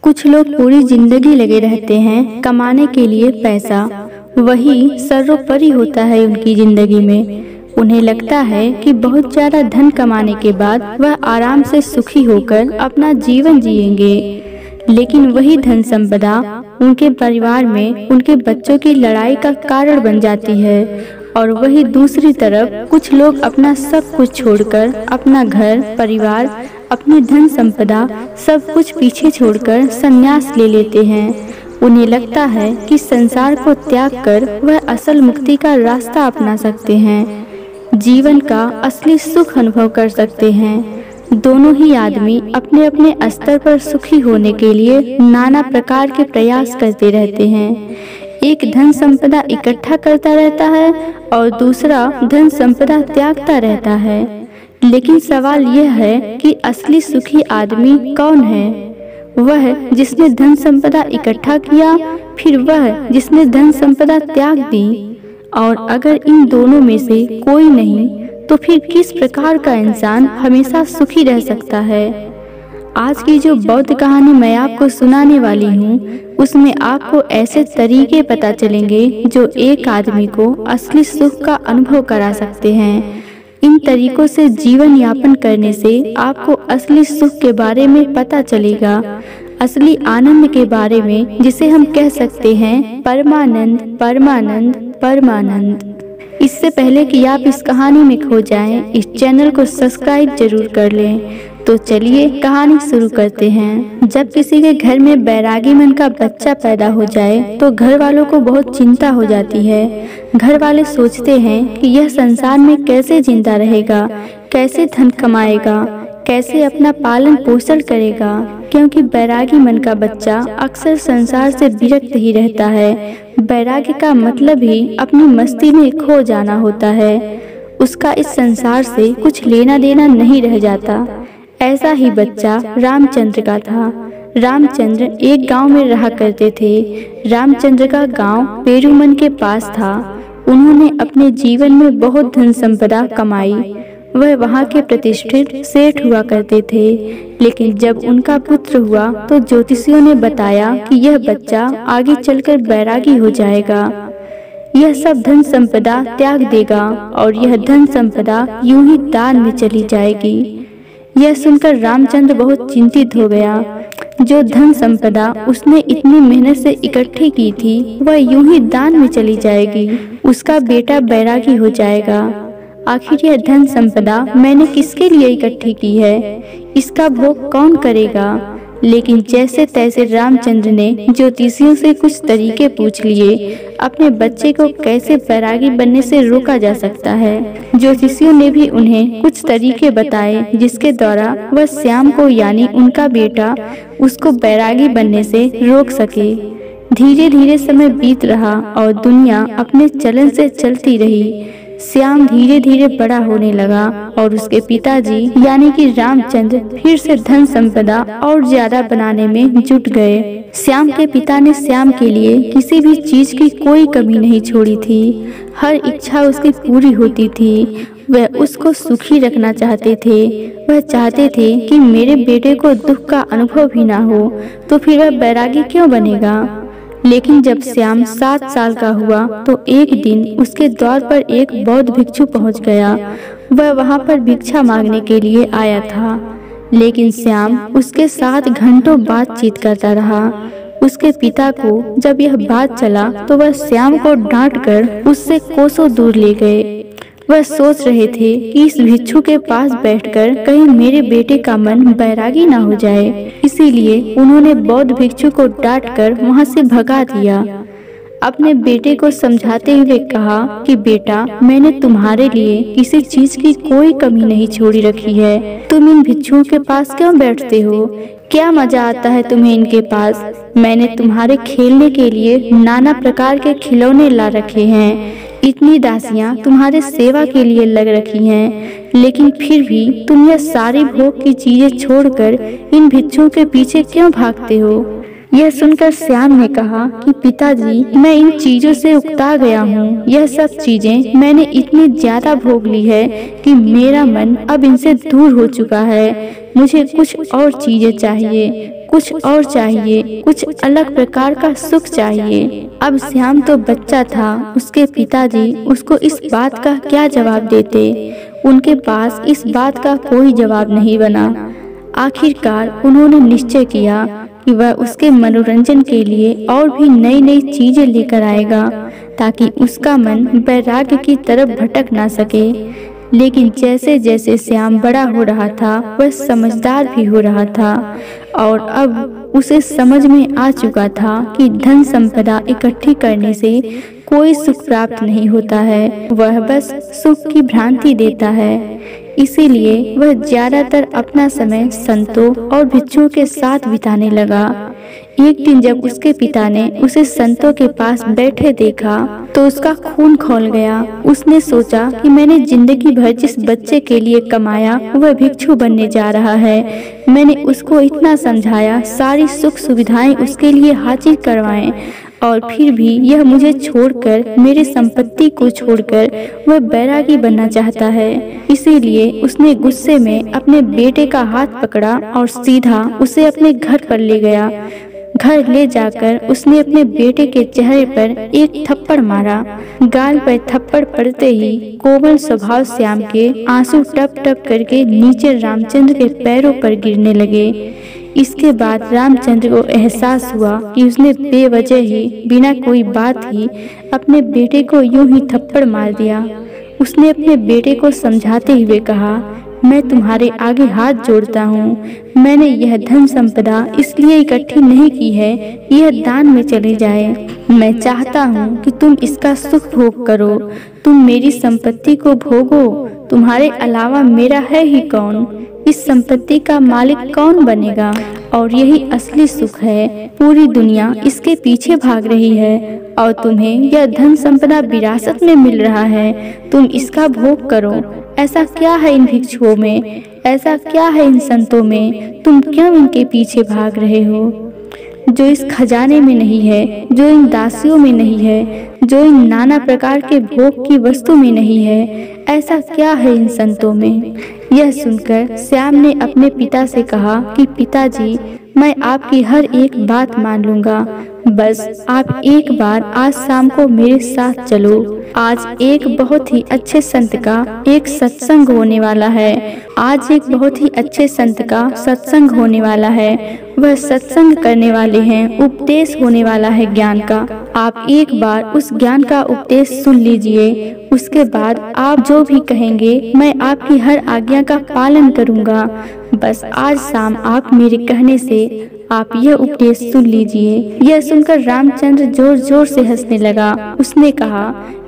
कुछ लोग पूरी जिंदगी लगे रहते हैं कमाने के लिए पैसा, वही सर्वोपरि होता है उनकी जिंदगी में। उन्हें लगता है कि बहुत ज्यादा धन कमाने के बाद वह आराम से सुखी होकर अपना जीवन जिएंगे, लेकिन वही धन संपदा उनके परिवार में उनके बच्चों की लड़ाई का कारण बन जाती है। और वही दूसरी तरफ कुछ लोग अपना सब कुछ छोड़कर, अपना घर परिवार, अपनी धन संपदा सब कुछ पीछे छोड़कर संन्यास ले लेते हैं। उन्हें लगता है कि संसार को त्याग कर वह असल मुक्ति का रास्ता अपना सकते हैं, जीवन का असली सुख अनुभव कर सकते हैं। दोनों ही आदमी अपने अपने स्तर पर सुखी होने के लिए नाना प्रकार के प्रयास करते रहते हैं। एक धन संपदा इकट्ठा करता रहता है और दूसरा धन संपदा त्यागता रहता है। लेकिन सवाल यह है कि असली सुखी आदमी कौन है? वह जिसने धन संपदा इकट्ठा किया, फिर वह जिसने धन संपदा त्याग दी। और अगर इन दोनों में से कोई नहीं, तो फिर किस प्रकार का इंसान हमेशा सुखी रह सकता है? आज की जो बौद्ध कहानी मैं आपको सुनाने वाली हूँ, उसमें आपको ऐसे तरीके पता चलेंगे जो एक आदमी को असली सुख का अनुभव करा सकते हैं। इन तरीकों से जीवन यापन करने से आपको असली सुख के बारे में पता चलेगा, असली आनंद के बारे में, जिसे हम कह सकते हैं परमानंद परमानंद परमानंद। इससे पहले कि आप इस कहानी में खो जाएं, इस चैनल को सब्सक्राइब जरूर कर लें। तो चलिए कहानी शुरू करते हैं। जब किसी के घर में बैरागी मन का बच्चा पैदा हो जाए तो घर वालों को बहुत चिंता हो जाती है। घर वाले सोचते हैं कि यह संसार में कैसे जिंदा रहेगा, कैसे धन कमाएगा, कैसे अपना पालन पोषण करेगा, क्योंकि बैरागी मन का बच्चा अक्सर संसार से विरक्त ही रहता है। बैरागी का मतलब ही अपनी मस्ती में खो जाना होता है। उसका इस संसार से कुछ लेना देना नहीं रह जाता। ऐसा ही बच्चा रामचंद्र का था। रामचंद्र एक गांव में रहा करते थे। रामचंद्र का गांव पेरुमन के पास था। उन्होंने अपने जीवन में बहुत धन संपदा कमाई। वह वहां के प्रतिष्ठित सेठ हुआ करते थे। लेकिन जब उनका पुत्र हुआ तो ज्योतिषियों ने बताया कि यह बच्चा आगे चलकर बैरागी हो जाएगा। यह सब धन संपदा त्याग देगा और यह धन संपदा यूं ही दान में चली जाएगी। यह सुनकर रामचंद्र बहुत चिंतित हो गया। जो धन संपदा उसने इतनी मेहनत से इकट्ठी की थी, वह यूं ही दान में चली जाएगी। उसका बेटा बैरागी हो जाएगा। आखिर यह धन संपदा मैंने किसके लिए इकट्ठी की है? इसका भोग कौन करेगा? लेकिन जैसे तैसे रामचंद्र ने ज्योतिषियों से कुछ तरीके पूछ लिए। अपने बच्चे को कैसे बैरागी बनने से रोका जा सकता है। ज्योतिषियों ने भी उन्हें कुछ तरीके बताए जिसके द्वारा वह श्याम को, यानी उनका बेटा, उसको बैरागी बनने से रोक सके। धीरे धीरे समय बीत रहा और दुनिया अपने चलन से चलती रही। श्याम धीरे धीरे बड़ा होने लगा और उसके पिताजी यानी कि रामचंद्र फिर से धन संपदा और ज्यादा बनाने में जुट गए। श्याम के पिता ने श्याम के लिए किसी भी चीज की कोई कमी नहीं छोड़ी थी। हर इच्छा उसकी पूरी होती थी। वह उसको सुखी रखना चाहते थे। वह चाहते थे कि मेरे बेटे को दुख का अनुभव भी ना हो, तो फिर वह बैरागी क्यों बनेगा? लेकिन जब श्याम 7 साल का हुआ तो एक दिन उसके द्वार पर एक बौद्ध भिक्षु पहुंच गया। वह वहां पर भिक्षा मांगने के लिए आया था, लेकिन श्याम उसके साथ घंटों बातचीत करता रहा। उसके पिता को जब यह बात चला तो वह श्याम को डांटकर उससे कोसों दूर ले गए। वह सोच रहे थे कि इस भिक्षु के पास बैठकर कहीं मेरे बेटे का मन बैरागी ना हो जाए। इसीलिए उन्होंने बौद्ध भिक्षु को डांटकर वहां से भगा दिया। अपने बेटे को समझाते हुए कहा कि बेटा, मैंने तुम्हारे लिए किसी चीज की कोई कमी नहीं छोड़ी रखी है। तुम इन भिक्षुओं के पास क्यों बैठते हो? क्या मजा आता है तुम्हें इनके पास? मैंने तुम्हारे खेलने के लिए नाना प्रकार के खिलौने ला रखे हैं। इतनी दासियां तुम्हारे सेवा के लिए लग रखी हैं, लेकिन फिर भी तुम यह सारी भोग की चीजें छोड़कर इन भिक्षुओं के पीछे क्यों भागते हो? यह सुनकर श्याम ने कहा कि पिताजी, मैं इन चीजों से उकता गया हूँ। यह सब चीजें मैंने इतनी ज्यादा भोग ली है कि मेरा मन अब इनसे दूर हो चुका है। मुझे कुछ और चीजें चाहिए, कुछ और चाहिए, कुछ अलग प्रकार का सुख चाहिए। अब श्याम तो बच्चा था, उसके पिताजी उसको इस बात का क्या जवाब देते? उनके पास इस बात का कोई जवाब नहीं बना। आखिरकार उन्होंने निश्चय किया कि वह उसके मनोरंजन के लिए और भी नई नई चीजें लेकर आएगा, ताकि उसका मन वैराग्य की तरफ भटक ना सके। लेकिन जैसे जैसे श्याम बड़ा हो रहा था, वह समझदार भी हो रहा था और अब उसे समझ में आ चुका था कि धन संपदा इकट्ठी करने से कोई सुख प्राप्त नहीं होता है, वह बस सुख की भ्रांति देता है। इसीलिए वह ज्यादातर अपना समय संतों और भिक्षुओं के साथ बिताने लगा। एक दिन जब उसके पिता ने उसे संतों के पास बैठे देखा तो उसका खून खौल गया। उसने सोचा कि मैंने जिंदगी भर जिस बच्चे के लिए कमाया वह भिक्षु बनने जा रहा है। मैंने उसको इतना समझाया, सारी सुख सुविधाएं उसके लिए हासिल करवाएं और फिर भी यह मुझे छोड़कर, मेरी संपत्ति को छोड़कर वह बैरागी बनना चाहता है। इसीलिए उसने गुस्से में अपने बेटे का हाथ पकड़ा और सीधा उसे अपने घर पर ले गया। घर ले जाकर उसने अपने बेटे के चेहरे पर एक थप्पड़ मारा। गाल पर थप्पड़ पड़ते ही कोमल स्वभाव श्याम के आंसू टप टप करके नीचे रामचंद्र के पैरों पर गिरने लगे। इसके बाद रामचंद्र को एहसास हुआ कि उसने बेवजह ही, बिना कोई बात ही अपने बेटे को यूं ही थप्पड़ मार दिया। उसने अपने बेटे को समझाते हुए कहा, मैं तुम्हारे आगे हाथ जोड़ता हूँ। मैंने यह धन संपदा इसलिए इकट्ठी नहीं की है कि यह दान में चले जाए। मैं चाहता हूँ कि तुम इसका सुख भोग करो। तुम मेरी संपत्ति को भोगो। तुम्हारे अलावा मेरा है ही कौन? इस संपत्ति का मालिक कौन बनेगा? और यही असली सुख है। पूरी दुनिया इसके पीछे भाग रही है और तुम्हें यह धन संपदा विरासत में मिल रहा है। तुम इसका भोग करो। ऐसा क्या है इन भिक्षुओं में? ऐसा क्या है इन संतों में? तुम क्यों इनके पीछे भाग रहे हो? जो इस खजाने में नहीं है, जो इन दासियों में नहीं है, जो इन नाना प्रकार के भोग की वस्तु में नहीं है, ऐसा क्या है इन संतों में? यह सुनकर श्याम ने अपने पिता से कहा कि पिताजी, मैं आपकी हर एक बात मान लूंगा, बस आप एक बार आज शाम को मेरे साथ चलो। आज एक बहुत ही अच्छे संत का एक सत्संग होने वाला है। आज एक बहुत ही अच्छे संत का सत्संग होने वाला है। वह सत्संग करने वाले हैं, उपदेश होने वाला है ज्ञान का। आप एक बार उस ज्ञान का उपदेश सुन लीजिए। उसके बाद आप जो भी कहेंगे मैं आपकी हर आज्ञा का पालन करूंगा। बस आज शाम आप मेरे कहने से आप यह उपदेश सुन लीजिए। यह सुनकर रामचंद्र जोर जोर से हंसने लगा। उसने कहा,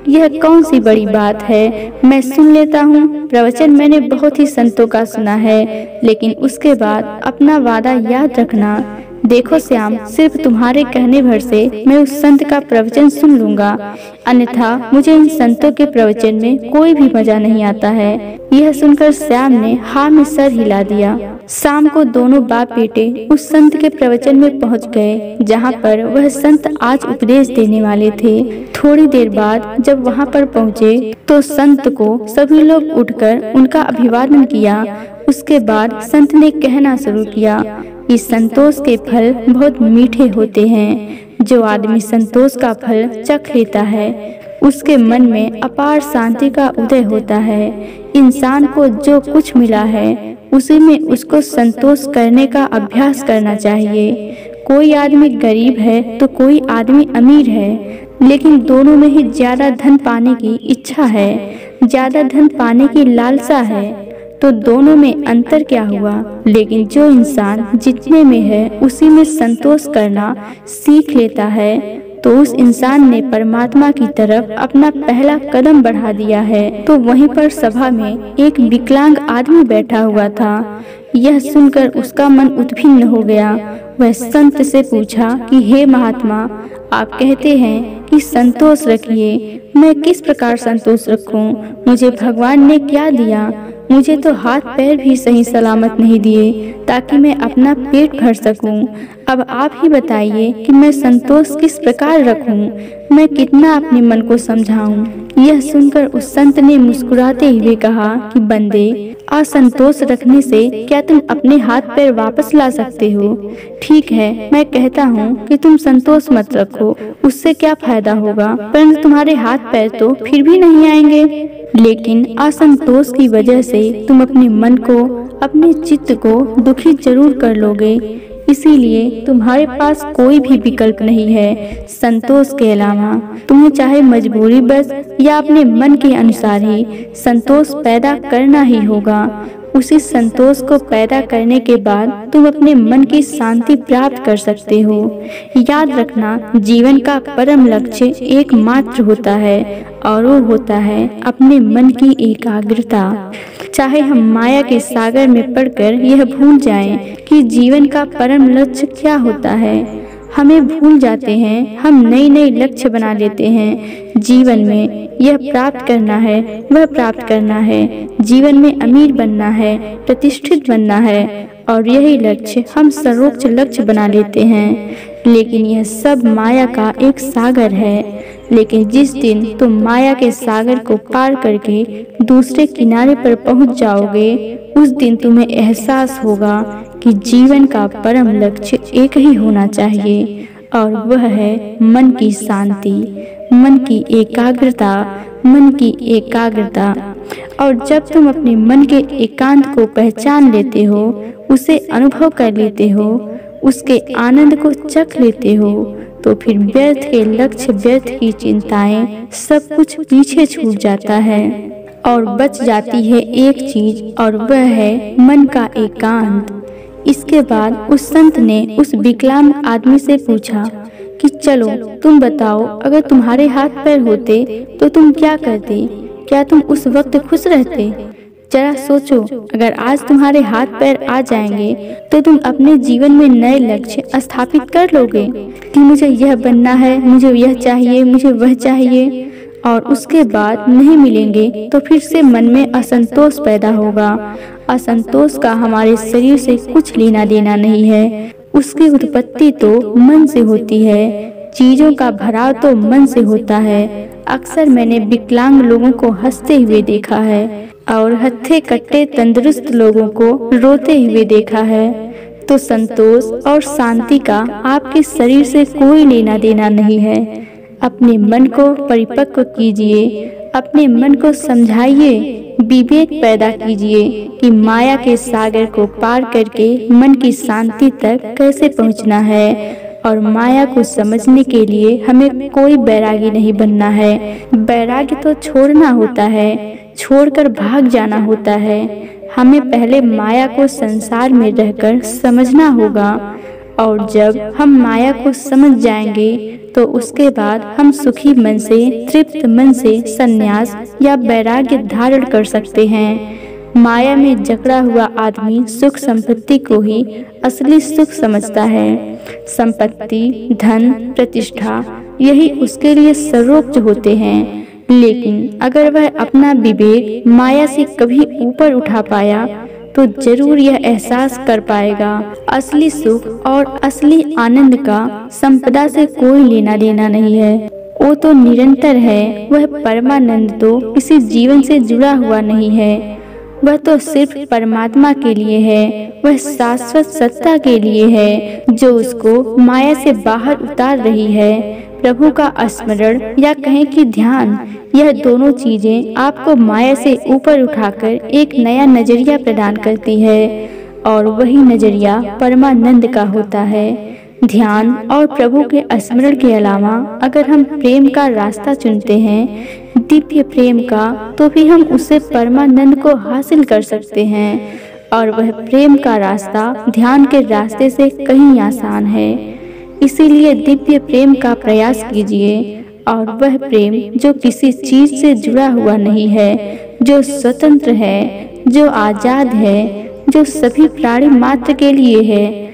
यह कौन सी बड़ी बात है, मैं सुन लेता हूँ। प्रवचन मैंने बहुत ही संतों का सुना है, लेकिन उसके बाद अपना वादा याद रखना। देखो श्याम, सिर्फ तुम्हारे कहने भर से मैं उस संत का प्रवचन सुन लूंगा, अन्यथा मुझे इन संतों के प्रवचन में कोई भी मजा नहीं आता है। यह सुनकर श्याम ने हाँ में सर हिला दिया। शाम को दोनों बाप बेटे उस संत के प्रवचन में पहुंच गए, जहां पर वह संत आज उपदेश देने वाले थे। थोड़ी देर बाद जब वहां पर पहुंचे तो संत को सभी लोग उठकर उनका अभिवादन किया। उसके बाद संत ने कहना शुरू किया कि संतोष के फल बहुत मीठे होते हैं। जो आदमी संतोष का फल चख लेता है उसके मन में अपार शांति का उदय होता है। इंसान को जो कुछ मिला है उसी में उसको संतोष करने का अभ्यास करना चाहिए। कोई आदमी गरीब है तो कोई आदमी अमीर है, लेकिन दोनों में ही ज्यादा धन पाने की इच्छा है, ज्यादा धन पाने की लालसा है, तो दोनों में अंतर क्या हुआ? लेकिन जो इंसान जितने में है उसी में संतोष करना सीख लेता है तो उस इंसान ने परमात्मा की तरफ अपना पहला कदम बढ़ा दिया है। तो वहीं पर सभा में एक विकलांग आदमी बैठा हुआ था। यह सुनकर उसका मन उद्विग्न हो गया। वह संत से पूछा कि हे महात्मा, आप कहते हैं कि संतोष रखिए, मैं किस प्रकार संतोष रखूं? मुझे भगवान ने क्या दिया? मुझे तो हाथ पैर भी सही सलामत नहीं दिए ताकि मैं अपना पेट भर सकूं। अब आप ही बताइए कि मैं संतोष किस प्रकार रखूं? मैं कितना अपने मन को समझाऊं? यह सुनकर उस संत ने मुस्कुराते हुए कहा कि बंदे, असंतोष रखने से क्या तुम अपने हाथ पैर वापस ला सकते हो? ठीक है, मैं कहता हूँ कि तुम संतोष मत रखो, उससे क्या फायदा होगा, परंतु तुम्हारे हाथ पैर तो फिर भी नहीं आएंगे। लेकिन असंतोष की वजह से तुम अपने मन को, अपने चित्त को दुखी जरूर कर लोगे। इसीलिए तुम्हारे पास कोई भी विकल्प नहीं है संतोष के अलावा। तुम्हें चाहे मजबूरी बस या अपने मन के अनुसार ही संतोष पैदा करना ही होगा। उसी संतोष को पैदा करने के बाद तुम अपने मन की शांति प्राप्त कर सकते हो। याद रखना, जीवन का परम लक्ष्य एकमात्र होता है और वो होता है अपने मन की एकाग्रता। चाहे हम माया के सागर में पड़कर यह भूल जाएं कि जीवन का परम लक्ष्य क्या होता है, हमें भूल जाते हैं। हम नए नए लक्ष्य बना लेते हैं जीवन में, यह प्राप्त करना है, वह प्राप्त करना है, जीवन में अमीर बनना है, प्रतिष्ठित बनना है, और यही लक्ष्य हम सर्वोच्च लक्ष्य बना लेते हैं। लेकिन यह सब माया का एक सागर है। लेकिन जिस दिन तुम माया के सागर को पार करके दूसरे किनारे पर पहुंच जाओगे, उस दिन तुम्हें एहसास होगा कि जीवन का परम लक्ष्य एक ही होना चाहिए, और वह है मन की शांति, मन की एकाग्रता, मन की एकाग्रता। और जब तुम अपने मन के एकांत को पहचान लेते हो, उसे अनुभव कर लेते हो, उसके आनंद को चख लेते हो, तो फिर व्यर्थ के लक्ष्य, व्यर्थ की चिंताएं, सब कुछ पीछे छूट जाता है और बच जाती है एक चीज, और वह है मन का एकांत। इसके बाद उस संत ने उस विकलांग आदमी से पूछा कि चलो तुम बताओ, अगर तुम्हारे हाथ पैर होते तो तुम क्या करते? क्या तुम उस वक्त खुश रहते? जरा सोचो, अगर आज तुम्हारे हाथ पैर आ जाएंगे तो तुम अपने जीवन में नए लक्ष्य स्थापित कर लोगे कि मुझे यह बनना है, मुझे यह चाहिए, मुझे वह चाहिए, और उसके बाद नहीं मिलेंगे तो फिर से मन में असंतोष पैदा होगा। असंतोष का हमारे शरीर से कुछ लेना देना नहीं है, उसकी उत्पत्ति तो मन से होती है, चीजों का भराव तो मन से होता है। अक्सर मैंने विकलांग लोगों को हंसते हुए देखा है और हत्थे कट्टे तंदुरुस्त लोगों को रोते हुए देखा है। तो संतोष और शांति का आपके शरीर से कोई लेना देना नहीं है। अपने मन को परिपक्व कीजिए, अपने मन को समझाइए, विवेक पैदा कीजिए कि माया के सागर को पार करके मन की शांति तक कैसे पहुंचना है। और माया को समझने के लिए हमें कोई बैरागी नहीं बनना है। बैरागी तो छोड़ना होता है, छोड़कर भाग जाना होता है। हमें पहले माया को संसार में रहकर समझना होगा, और जब हम माया को समझ जाएंगे तो उसके बाद हम सुखी मन से, तृप्त मन से संन्यास या वैराग्य धारण कर सकते हैं। माया में जकड़ा हुआ आदमी सुख संपत्ति को ही असली सुख समझता है। संपत्ति, धन, प्रतिष्ठा, यही उसके लिए सर्वोच्च होते हैं। लेकिन अगर वह अपना विवेक माया से कभी ऊपर उठा पाया तो जरूर यह एहसास कर पाएगा, असली सुख और असली आनंद का संपदा से कोई लेना देना नहीं है। वो तो निरंतर है, वह परमानंद तो किसी जीवन से जुड़ा हुआ नहीं है। वह तो सिर्फ परमात्मा के लिए है, वह शाश्वत सत्ता के लिए है जो उसको माया से बाहर उतार रही है। प्रभु का स्मरण या कहें कि ध्यान, यह दोनों चीजें आपको माया से ऊपर उठाकर एक नया नजरिया प्रदान करती है, और वही नजरिया परमानंद का होता है। ध्यान और प्रभु के स्मरण के अलावा अगर हम प्रेम का रास्ता चुनते हैं, दिव्य प्रेम का, तो भी हम उससे परमानंद को हासिल कर सकते हैं। और वह प्रेम का रास्ता ध्यान के रास्ते से कहीं आसान है। इसीलिए दिव्य प्रेम का प्रयास कीजिए, और वह प्रेम जो किसी चीज से जुड़ा हुआ नहीं है, जो स्वतंत्र है, जो आजाद है, जो सभी प्राणी मात्र के लिए है।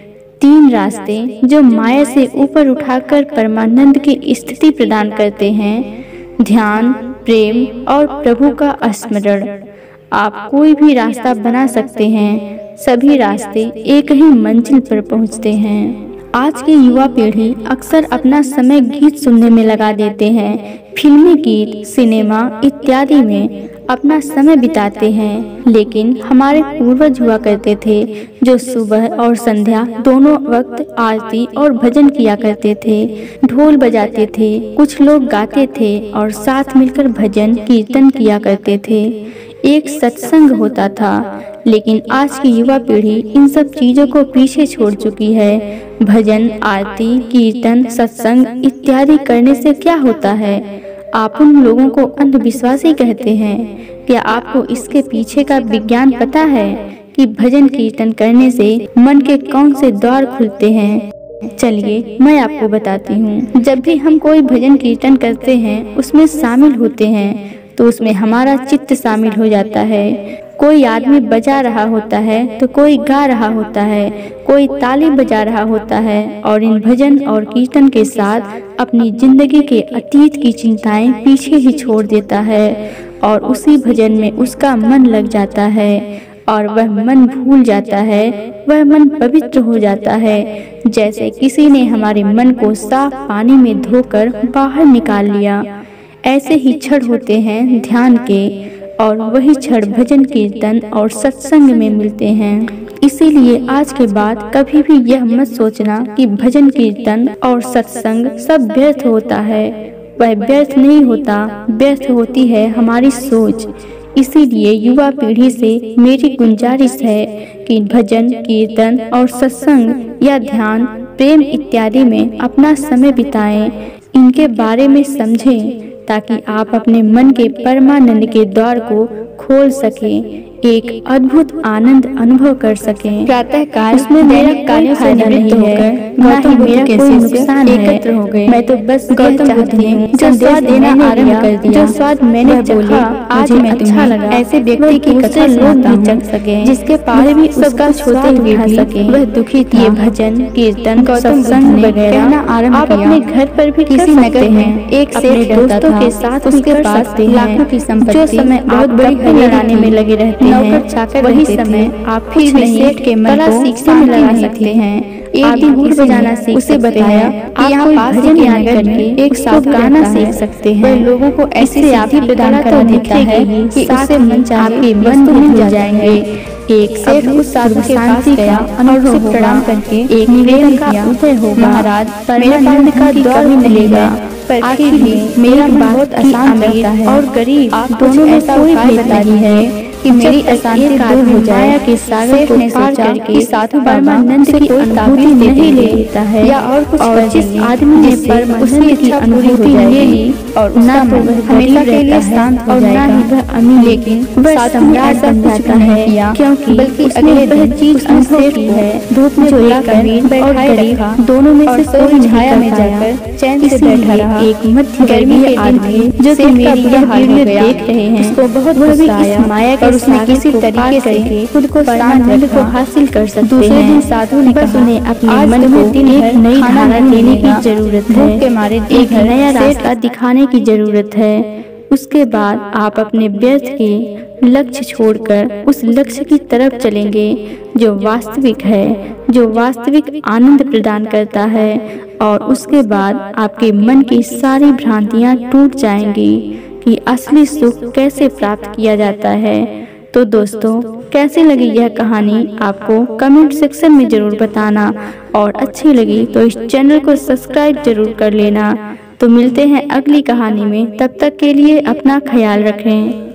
तीन रास्ते जो माया से ऊपर उठाकर परमानंद की स्थिति प्रदान करते हैं, ध्यान, प्रेम और प्रभु का स्मरण। आप कोई भी रास्ता बना सकते हैं, सभी रास्ते एक ही मंजिल पर पहुंचते हैं। आज की युवा पीढ़ी अक्सर अपना समय गीत सुनने में लगा देते हैं। फिल्मी गीत, सिनेमा इत्यादि में अपना समय बिताते हैं। लेकिन हमारे पूर्वज हुआ करते थे जो सुबह और संध्या दोनों वक्त आरती और भजन किया करते थे, ढोल बजाते थे, कुछ लोग गाते थे और साथ मिलकर भजन कीर्तन किया करते थे। एक सत्संग होता था। लेकिन आज की युवा पीढ़ी इन सब चीजों को पीछे छोड़ चुकी है। भजन, आरती, कीर्तन, सत्संग इत्यादि करने से क्या होता है? आप उन लोगों को अंधविश्वासी कहते हैं। क्या आपको इसके पीछे का विज्ञान पता है कि भजन कीर्तन करने से मन के कौन से द्वार खुलते हैं? चलिए मैं आपको बताती हूँ। जब भी हम कोई भजन कीर्तन करते हैं, उसमें शामिल होते हैं, तो उसमें हमारा चित्त शामिल हो जाता है। कोई आदमी बजा रहा होता है तो कोई गा रहा होता है, कोई ताली बजा रहा होता है और इन भजन और कीर्तन के साथ अपनी जिंदगी के अतीत की चिंताएं पीछे ही छोड़ देता है और उसी भजन में उसका मन लग जाता है और वह मन भूल जाता है, वह मन पवित्र हो जाता है। जैसे किसी ने हमारे मन को साफ पानी में धोकर बाहर निकाल लिया। ऐसे ही क्षण होते हैं ध्यान के और वही क्षण भजन कीर्तन और सत्संग में मिलते हैं। इसीलिए आज के बाद कभी भी यह मत सोचना कि भजन कीर्तन और सत्संग सब व्यर्थ होता है। वह व्यर्थ नहीं होता, व्यर्थ होती है हमारी सोच। इसीलिए युवा पीढ़ी से मेरी गुजारिश है कि भजन कीर्तन और सत्संग या ध्यान, प्रेम इत्यादि में अपना समय बिताएं, इनके बारे में समझें ताकि आप अपने मन के परमानंद के द्वार को खोल सकें, एक अद्भुत आनंद अनुभव कर सकें। प्रातः काल उसमें मेरा कोई फायदा नहीं है, ना ही मेरा कोई नुकसान एकत्र हो गए। मैं तो बस गौतम चाहती हूँ जो स्वाद देना आरंभ कर दिया, जो स्वाद मैंने चखा आज मैं अच्छा लगा। ऐसे व्यक्ति की कथा लोग भी चख सके, जिसके पास भी उसका छोटे हुए खा सके, वह दुखी था। ये भजन कीर्तन सत्संग वगैरह आप अपने घर पर भी किसी नगर में एक सेठ दोस्तों के साथ उसके पास लाखों की संपत्ति, जो समय बहुत बड़ी लड़ाने में लगे रहते हैं, वही समय आप फिर भी सेठ के मन को सीखने में लगा सकते हैं। एक दिन ढोल बजाना सीख उसे बताया कि यहाँ पास भजन ज्ञान करके एक साथ गाना सीख सकते हैं। लोगों को ऐसे आप प्रदान कर देता है कि उससे मन आपके मन में मिल जाएंगे। एक सेठ उस साधु के पास गया और उसे प्रणाम करके एक निवेदन का उदय होगा, महाराज परमानंद का द्वार मिलेगा, पर आखिर में मेरा बहुत आसान रहता है और गरीब दोनों में कोई भेद नहीं है कि मेरी अशांति दूर हो जाए। के सागर को पार करके साधु परमानंद की अनुभूति नहीं लेता है या और कुछ, और जिस आदमी ने परमानंद की अनुभूति ले ली और ना तो वह हमेशा के लिए शांत और ना ही वह अमीर, लेकिन वह सम्राट बन जाता है, क्योंकि बल्कि अगले वह चीज अनुभव की है। धूप में जो एक अमीर और गरीब दोनों में से कोई छाया में जाकर चैन से बैठा रहा। एक मध्य गर्मी आदमी जो कि मेरी यह वीडियो देख रहे हैं, उसको बहुत गुस्सा आया और उसने किसी तरीके से खुद को परमानंद को हासिल कर सकते हैं। दूसरे दिन साधु ने बस उन्हें अपने मन को एक नई धारणा देने की जरूरत है, के मारे एक नया रास्ता दिखाने की जरूरत है। उसके बाद आप अपने व्यर्थ के लक्ष्य छोड़कर उस लक्ष्य की तरफ चलेंगे जो वास्तविक है, जो वास्तविक आनंद प्रदान करता है, और उसके बाद आपके मन की सारी भ्रांतियां टूट जाएंगी कि असली सुख कैसे प्राप्त किया जाता है। तो दोस्तों, कैसी लगी यह कहानी आपको कमेंट सेक्शन में जरूर बताना, और अच्छी लगी तो इस चैनल को सब्सक्राइब जरूर कर लेना। तो मिलते हैं अगली कहानी में, तब तक के लिए अपना ख्याल रखें।